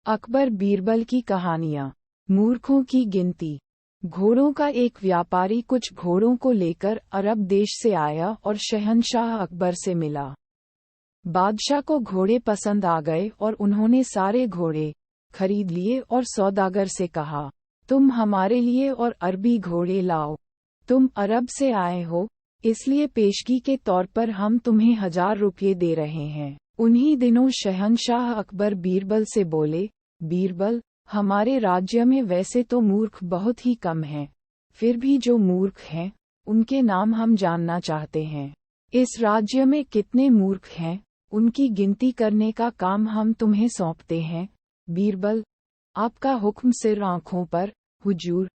अकबर बीरबल की कहानियां। मूर्खों की गिनती। घोड़ों का एक व्यापारी कुछ घोड़ों को लेकर अरब देश से आया और शहंशाह अकबर से मिला। बादशाह को घोड़े पसंद आ गए और उन्होंने सारे घोड़े खरीद लिए और सौदागर से कहा, तुम हमारे लिए और अरबी घोड़े लाओ। तुम अरब से आए हो, इसलिए पेशगी के तौर पर हम तुम्हें 1000 रुपये दे रहे हैं। उन्हीं दिनों शहंशाह अकबर बीरबल से बोले, बीरबल, हमारे राज्य में वैसे तो मूर्ख बहुत ही कम हैं, फिर भी जो मूर्ख हैं, उनके नाम हम जानना चाहते हैं। इस राज्य में कितने मूर्ख हैं, उनकी गिनती करने का काम हम तुम्हें सौंपते हैं। बीरबल, आपका हुक्म सिर आंखों पर, हुजूर।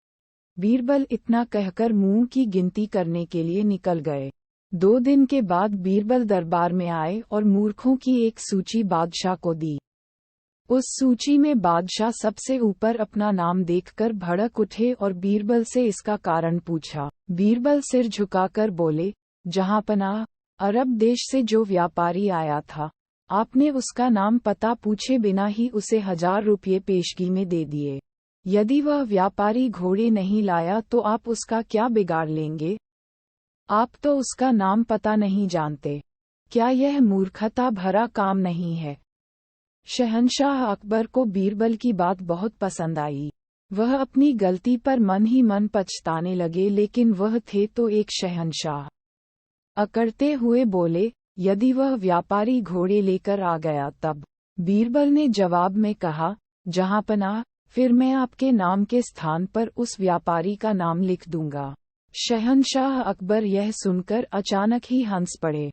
बीरबल इतना कहकर मुंह की गिनती करने के लिए निकल गए। 2 दिन के बाद बीरबल दरबार में आए और मूर्खों की एक सूची बादशाह को दी। उस सूची में बादशाह सबसे ऊपर अपना नाम देखकर भड़क उठे और बीरबल से इसका कारण पूछा। बीरबल सिर झुकाकर बोले, जहांपनाह, अरब देश से जो व्यापारी आया था, आपने उसका नाम पता पूछे बिना ही उसे 1000 रुपये पेशगी में दे दिए। यदि वह व्यापारी घोड़े नहीं लाया तो आप उसका क्या बिगाड़ लेंगे? आप तो उसका नाम पता नहीं जानते। क्या यह मूर्खता भरा काम नहीं है? शहंशाह अकबर को बीरबल की बात बहुत पसंद आई। वह अपनी गलती पर मन ही मन पछताने लगे, लेकिन वह थे तो एक शहंशाह। अकड़ते हुए बोले, यदि वह व्यापारी घोड़े लेकर आ गया तब? बीरबल ने जवाब में कहा, जहांपनाह, फिर मैं आपके नाम के स्थान पर उस व्यापारी का नाम लिख दूंगा। शहंशाह अकबर यह सुनकर अचानक ही हंस पड़े।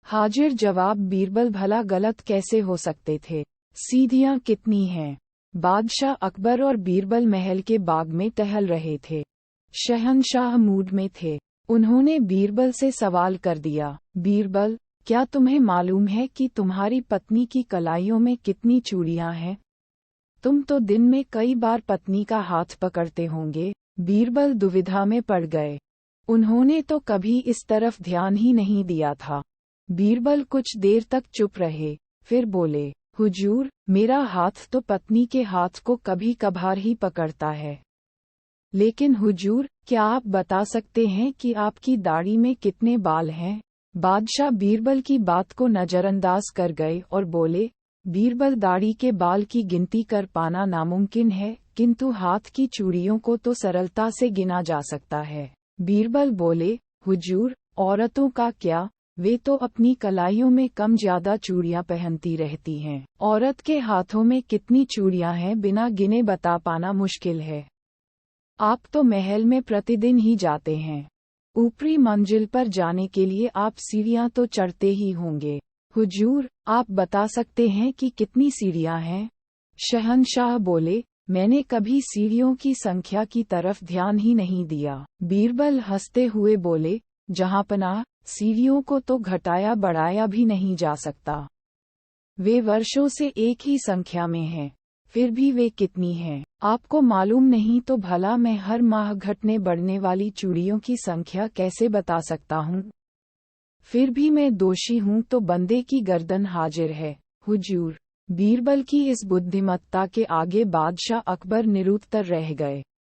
हाजिर जवाब बीरबल भला गलत कैसे हो सकते थे? सीढ़ियां कितनी हैं? बादशाह अकबर और बीरबल महल के बाग में टहल रहे थे। शहंशाह मूड में थे। उन्होंने बीरबल से सवाल कर दिया, बीरबल, क्या तुम्हें मालूम है कि तुम्हारी पत्नी की कलाइयों में कितनी चूड़ियां हैं? तुम तो दिन में कई बार पत्नी का हाथ पकड़ते होंगे। बीरबल दुविधा में पड़ गए। उन्होंने तो कभी इस तरफ ध्यान ही नहीं दिया था। बीरबल कुछ देर तक चुप रहे, फिर बोले, हुजूर, मेरा हाथ तो पत्नी के हाथ को कभी कभार ही पकड़ता है। लेकिन हुजूर, क्या आप बता सकते हैं कि आपकी दाढ़ी में कितने बाल हैं? बादशाह बीरबल की बात को नजरअंदाज कर गए और बोले, बीरबल, दाढ़ी के बाल की गिनती कर पाना नामुमकिन है, किंतु हाथ की चूड़ियों को तो सरलता से गिना जा सकता है। बीरबल बोले, हुजूर, औरतों का क्या, वे तो अपनी कलाइयों में कम ज्यादा चूड़ियां पहनती रहती हैं। औरत के हाथों में कितनी चूड़ियां हैं बिना गिने बता पाना मुश्किल है। आप तो महल में प्रतिदिन ही जाते हैं। ऊपरी मंजिल पर जाने के लिए आप सीढ़ियां तो चढ़ते ही होंगे। हुजूर, आप बता सकते हैं कि कितनी सीढ़ियां हैं? शहंशाह बोले, मैंने कभी सीढ़ियों की संख्या की तरफ ध्यान ही नहीं दिया। बीरबल हंसते हुए बोले, जहांपनाह, सीढ़ियों को तो घटाया बढ़ाया भी नहीं जा सकता। वे वर्षों से एक ही संख्या में हैं, फिर भी वे कितनी हैं, आपको मालूम नहीं तो भला मैं हर माह घटने बढ़ने वाली चूड़ियों की संख्या कैसे बता सकता हूँ? फिर भी मैं दोषी हूँ तो बंदे की गर्दन हाजिर है, हुजूर। बीरबल की इस बुद्धिमत्ता के आगे बादशाह अकबर निरुत्तर रह गए।